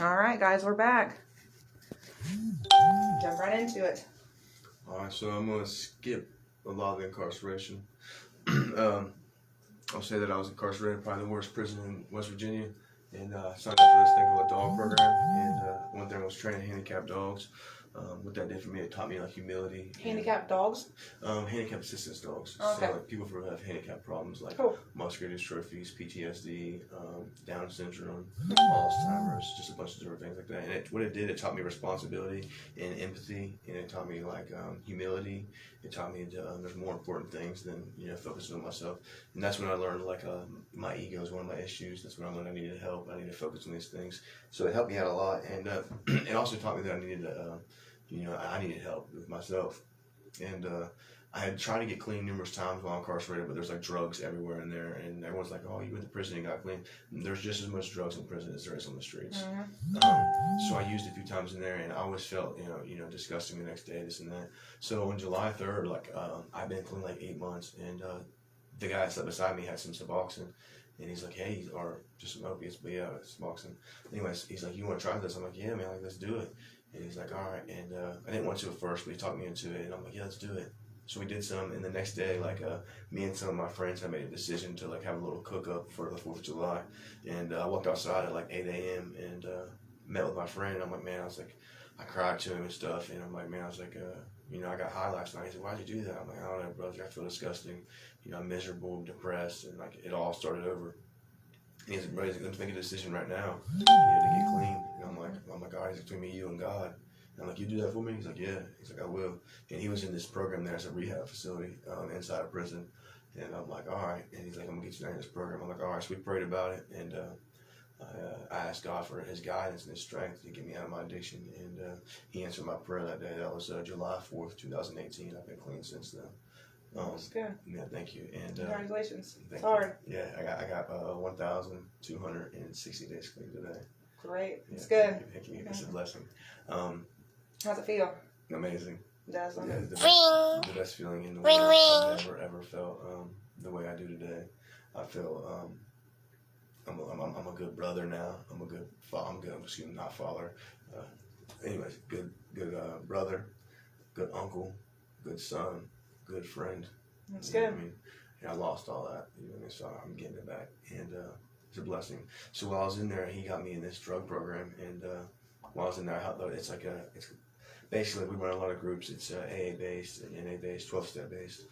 All right, guys, we're back. Jump right into it. Alright, so I'm going to skip a lot of the incarceration. I'll say that I was incarcerated, probably the worst prison in West Virginia, and signed up for this thing called a dog program. And one thing was training handicapped dogs. What that did for me, it taught me like humility. Handicapped dogs? Handicapped assistance dogs. Okay. So like people who have handicap problems like muscular dystrophies, PTSD, Down syndrome, Alzheimer's, just a bunch of different things like that. And what it did, it taught me responsibility and empathy, and it taught me like humility. It taught me there's more important things than focusing on myself. And that's when I learned like my ego is one of my issues. That's when I learned I needed help. I needed to focus on these things. So it helped me out a lot, and it also taught me that I needed to. I needed help with myself. And I had tried to get clean numerous times while incarcerated, but there's like drugs everywhere in there. And everyone's like, oh, you went to prison and got clean. And there's just as much drugs in prison as there is on the streets. So I used it a few times in there, and I always felt, disgusting the next day, this and that. So on July 3rd, I've been clean like 8 months, and the guy that sat beside me had some Suboxone. And he's like, hey, or just some opiates, but yeah, Suboxone. Anyways, he's like, you want to try this? I'm like, yeah, man, let's do it. And he's like, all right. And I didn't want to at first, but he talked me into it. And I'm like, yeah, let's do it. So we did some. And the next day, me and some of my friends had made a decision to have a little cook up for the 4th of July. And I walked outside at 8 a.m. and met with my friend. And I'm like, man, I cried to him and stuff. And I'm like, man, I got high last night. He said, why'd you do that? I'm like, I don't know, brother. I feel disgusting. I'm miserable, depressed. And it all started over. And he's like, bro, let's make a decision right now, to get clean. And I'm like, oh my God, it's between me, you, and God. And I'm like, you do that for me? He's like, yeah. He's like, I will. And he was in this program there as a rehab facility inside a prison. And I'm like, all right. And he's like, I'm going to get you down in this program. I'm like, all right. So we prayed about it. And I asked God for his guidance and his strength to get me out of my addiction. And he answered my prayer that day. That was July 4th, 2018. I've been clean since then. That's good. Yeah, thank you. And congratulations. It's hard. Yeah, I got 1,260 days clean today. Great. It's good. Thank you. It's a blessing. How's it feel? Amazing. Dazzling. Yeah, the best feeling in the world. I've never ever felt the way I do today. I feel I'm a good brother now. I'm a good father. Not father. Anyways, good brother, good uncle, good son, good friend. That's good. I lost all that. So I'm getting it back, and it's a blessing. So while I was in there, he got me in this drug program, and while I was in there, it's basically we run a lot of groups. It's AA based, NA based, 12-step based.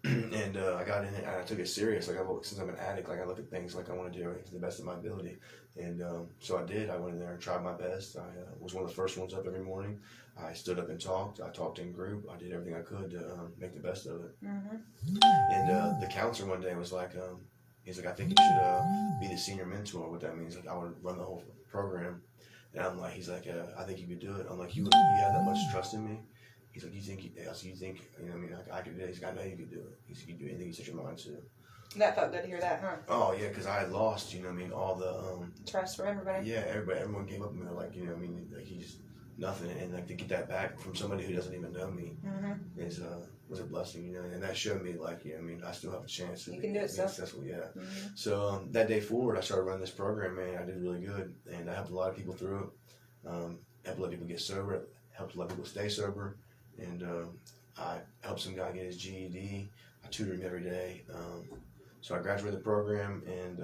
And I got in it, and I took it serious. Since I'm an addict, I look at things like I want to do everything to the best of my ability. And so I did. I went in there and tried my best. I was one of the first ones up every morning. I stood up and talked. I talked in group. I did everything I could to make the best of it. And the counselor one day was like, he's like, I think you should be the senior mentor. What that means, I would run the whole program. And I'm like, he's like, I think you could do it. I'm like, you have that much trust in me? He's like, you think I could do it? He's like, I know you could do it. He said, you can do anything you set your mind to. That felt good to hear that, huh? Oh, yeah, because I had lost, all the... trust from everybody? Yeah, everyone gave up on me, he's nothing. And, to get that back from somebody who doesn't even know me was a blessing, And that showed me, I still have a chance. You can do it, successful, yeah. So, that day forward, I started running this program, man. I did really good. And I helped a lot of people through it. Helped a lot of people get sober. Helped a lot of people stay sober. And I helped some guy get his GED. I tutored him every day. So I graduated the program and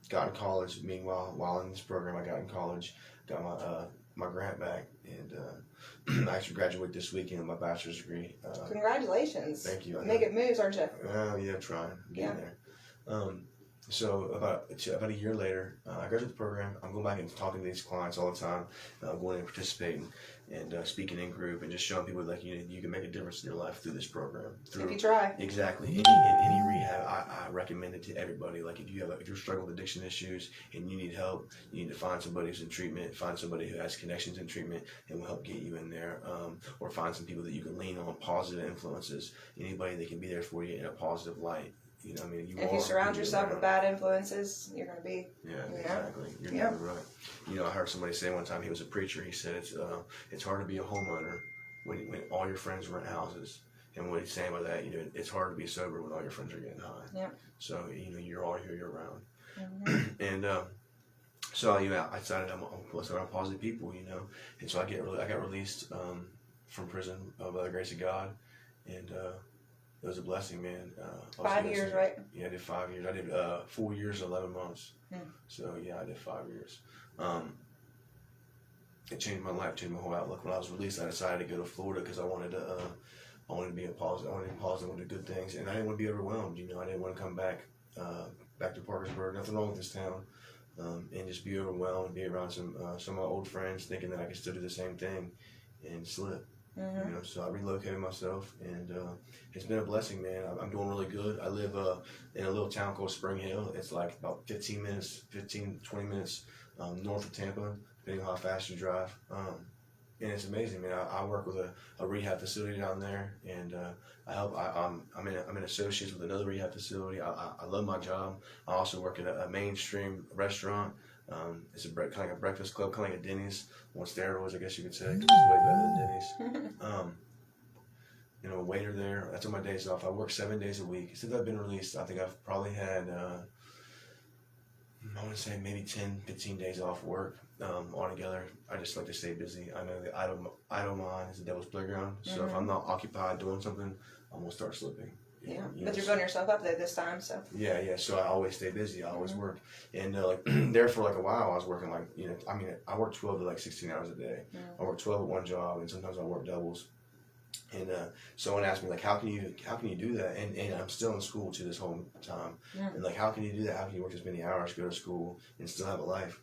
got in college. Meanwhile, while in this program, I got in college, got my grant back, and I actually graduated this weekend with my bachelor's degree. Congratulations. Thank you. Making moves, aren't you? Yeah, trying. Getting there. So about a year later, I graduated the program. I'm going back and talking to these clients all the time, going and participating and speaking in group and just showing people you can make a difference in your life through this program. If you try. Exactly. Any rehab, I recommend it to everybody. If you're struggling with addiction issues and you need help, you need to find somebody who's in treatment, find somebody who has connections in treatment and will help get you in there, or find some people that you can lean on, positive influences, anybody that can be there for you in a positive light. If you surround yourself with bad influences, you're going to be... Yeah, exactly. You're never right. I heard somebody say one time, he was a preacher, he said it's hard to be a homeowner when all your friends rent houses. And what he's saying by that, it's hard to be sober when all your friends are getting high. Yeah. So, you're all here year round. And So I decided I'm around positive people, and so I got released from prison by the grace of God, and it was a blessing, man. 5 years, right? Yeah, I did 5 years. I did 4 years, 11 months. So yeah, I did 5 years. It changed my life, changed my whole outlook. When I was released, I decided to go to Florida because I wanted to be positive. I wanted to be positive, I wanted to do good things, and I didn't want to be overwhelmed. I didn't want to come back to Parkersburg. Nothing wrong with this town. And just be overwhelmed, be around some of my old friends, thinking that I could still do the same thing, and slip. So I relocated myself, and it's been a blessing, man. I'm doing really good. I live in a little town called Spring Hill. It's like about 20 minutes north of Tampa, depending on how fast you drive. And it's amazing, man. I work with a rehab facility down there, and I help. I'm an associate with another rehab facility. I love my job. I also work at a mainstream restaurant. It's kind of like a breakfast club, kind of like a Denny's on steroids, I guess you could say. 'Cause it's way better than Denny's. A waiter there. That's on my days off. I work 7 days a week. Since I've been released, I think I've probably had, I want to say maybe 10, 15 days off work altogether. I just like to stay busy. I know the idle mind is the devil's playground. So if I'm not occupied doing something, I'm going to start slipping. Yeah, but you're building yourself up there this time, so. Yeah. So I always stay busy. I always work, and there for like a while, I was working I work 12 to 16 hours a day. I work 12 at one job, and sometimes I work doubles. And someone asked me how can you do that? And I'm still in school to this whole time. And how can you do that? How can you work as many hours, go to school, and still have a life?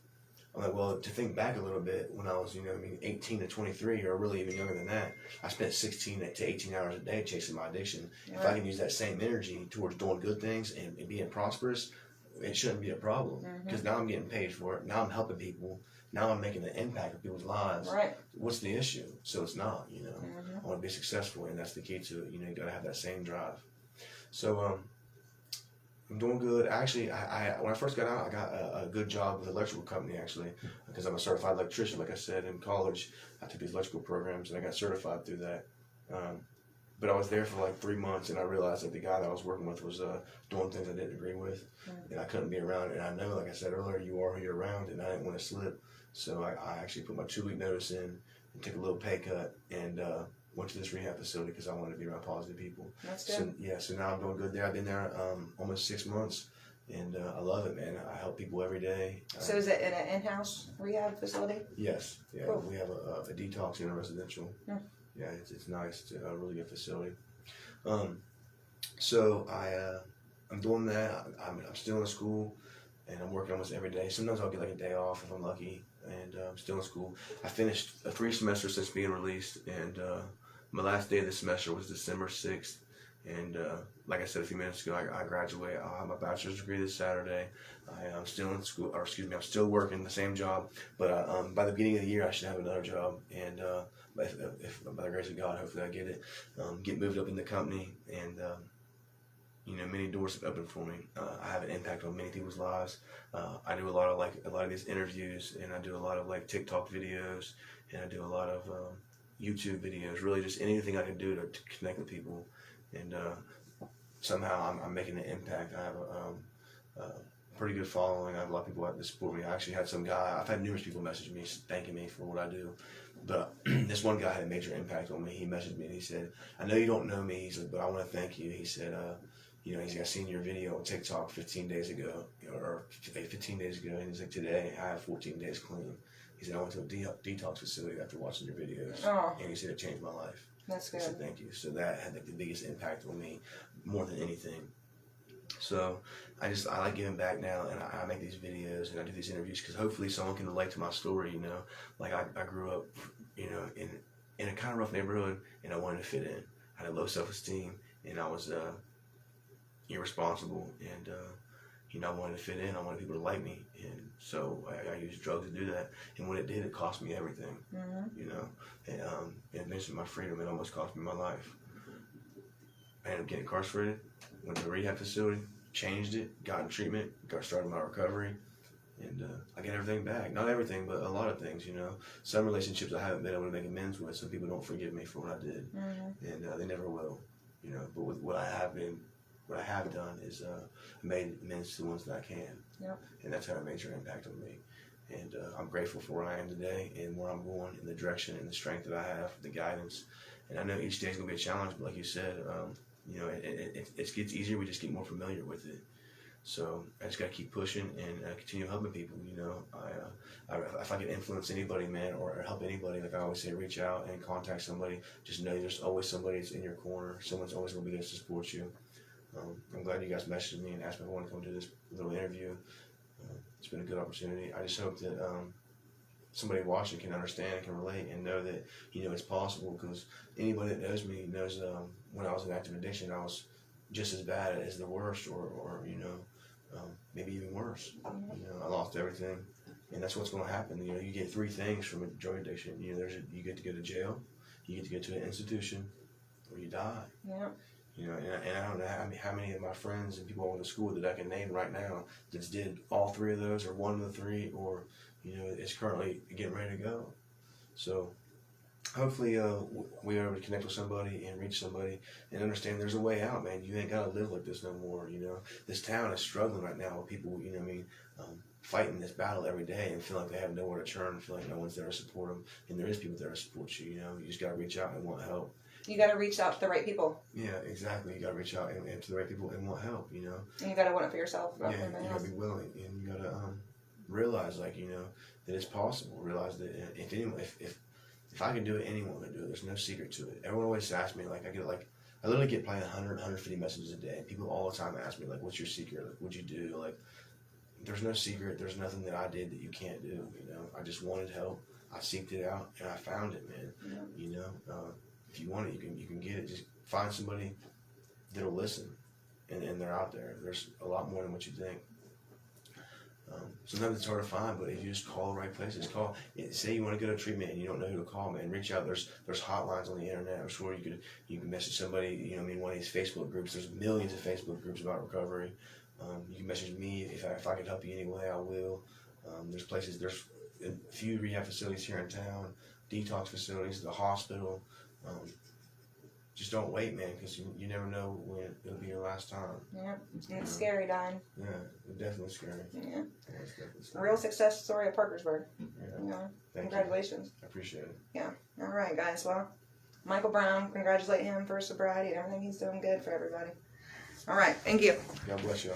I'm like, well, to think back a little bit, when I was 18 to 23, or really even younger than that, I spent 16 to 18 hours a day chasing my addiction. If I can use that same energy towards doing good things and being prosperous, it shouldn't be a problem. Because now I'm getting paid for it. Now I'm helping people. Now I'm making an impact on people's lives. Right. What's the issue? So it's not, I want to be successful, and that's the key to it. You got to have that same drive. So I'm doing good. Actually, I when I first got out, I got a good job with an electrical company, actually, because I'm a certified electrician. Like I said, in college, I took these electrical programs, and I got certified through that. But I was there for 3 months, and I realized that the guy that I was working with was doing things I didn't agree with, and I couldn't be around it. And I know, like I said earlier, you are who you're around, and I didn't want to slip. So I actually put my 2-week notice in and took a little pay cut and went to this rehab facility because I wanted to be around positive people. That's good. So now I'm doing good there. I've been there almost 6 months, and I love it, man. I help people every day. So is it in an in-house rehab facility? Yes. Yeah. Cool. We have a detox in a residential. Yeah, it's nice. It's a really good facility. So I'm doing that. I'm still in school, and I'm working almost every day. Sometimes I'll get a day off if I'm lucky, and I'm still in school. I finished 3 semesters since being released, and my last day of the semester was December 6th. And like I said a few minutes ago, I graduate. I'll have my bachelor's degree this Saturday. I'm still in school, I'm still working the same job. But by the beginning of the year, I should have another job. And if by the grace of God, hopefully I get it. Get moved up in the company, and many doors have opened for me. I have an impact on many people's lives. I do a lot of these interviews, and I do a lot of TikTok videos, and I do a lot of YouTube videos. Really, just anything I can do to connect with people, and somehow I'm making an impact. I have a pretty good following. I have a lot of people that support me. I actually had some guy. I've had numerous people message me thanking me for what I do. But this one guy had a major impact on me. He messaged me and he said, "I know you don't know me." He's like, "But I want to thank you." He said, he's like, "I seen your video on TikTok 15 days ago, or 15 days ago." And he's like, "Today I have 14 days clean." He said, "I went to a detox facility after watching your videos." Oh. And he said, "It changed my life." That's good. I said, "Thank you." So that had the biggest impact on me, more than anything. So I like giving back now, and I make these videos and I do these interviews because hopefully someone can relate to my story. I grew up, in a kind of rough neighborhood, and I wanted to fit in. I had low self-esteem, and I was irresponsible, and I wanted to fit in. I wanted people to like me, and so I used drugs to do that. And when it did, it cost me everything. And it mentioned my freedom. It almost cost me my life. I ended up getting incarcerated. Went to a rehab facility, changed it, got in treatment, started my recovery, and I get everything back. Not everything, but a lot of things, Some relationships I haven't been able to make amends with. Some people don't forgive me for what I did, and they never will, But with what I have done is made amends to the ones that I can. Yep. And that's had a major impact on me. And I'm grateful for where I am today and where I'm going, and the direction and the strength that I have, the guidance. And I know each day is going to be a challenge, but like you said, you know, it gets easier. We just get more familiar with it. So I just got to keep pushing and continue helping people. You know, if I can influence anybody, man, or help anybody, like I always say, reach out and contact somebody. Just know there's always somebody that's in your corner. Someone's always going to be there to support you. I'm glad you guys messaged me and asked me if I want to come do this little interview. It's been a good opportunity. I just hope that somebody watching can understand and can relate and know that, you know, it's possible, because anybody that knows me knows when I was in active addiction, I was just as bad as the worst, or you know, maybe even worse. You know, I lost everything, and that's what's going to happen. You know, you get 3 things from a drug addiction. You know, you get to go to jail, you get to go to an institution, or you die. Yeah. You know, and I don't know how many of my friends and people I went to school with that I can name right now that's did all 3 of those, or one of the 3, or, you know, is currently getting ready to go. So hopefully we are able to connect with somebody and reach somebody and understand there's a way out, man. You ain't got to live like this no more, you know. This town is struggling right now with people, you know what I mean, fighting this battle every day and feel like they have nowhere to turn, feel like no one's there to support them. And there is people there to support you, you know. You just got to reach out and want help. You got to reach out to the right people. Yeah, exactly. You got to reach out and to the right people and want help, you know. And you got to want it for yourself. Yeah, you got to be willing, and you got to realize, like, you know, that it's possible. Realize that if I can do it, anyone can do it. There's no secret to it. Everyone always asks me, like, I literally get probably 100, 150 messages a day. People all the time ask me, like, what's your secret? Like, what'd you do? Like, there's no secret. There's nothing that I did that you can't do, you know. I just wanted help. I seeked it out, and I found it, man. Yeah. You know, if you want it, you can get it. Just find somebody that'll listen, and they're out there. There's a lot more than what you think. Sometimes it's hard to find, but if you just call the right places, say you want to go to treatment and you don't know who to call, man, reach out. There's hotlines on the internet. I'm sure you can message somebody, you know, I mean, one of these Facebook groups. There's millions of Facebook groups about recovery. You can message me if I can help you any way, I will. There's a few rehab facilities here in town, detox facilities, the hospital. Just don't wait, man, because you never know when it'll be your last time. Yeah, it's scary dying. Yeah, it's definitely scary. Yeah. It's definitely scary. Real success story at Parkersburg. Yeah. Congratulations. You. I appreciate it. Yeah. All right, guys. Well, Michael Brown, congratulate him for his sobriety and everything he's doing good for everybody. All right. Thank you. God bless y'all.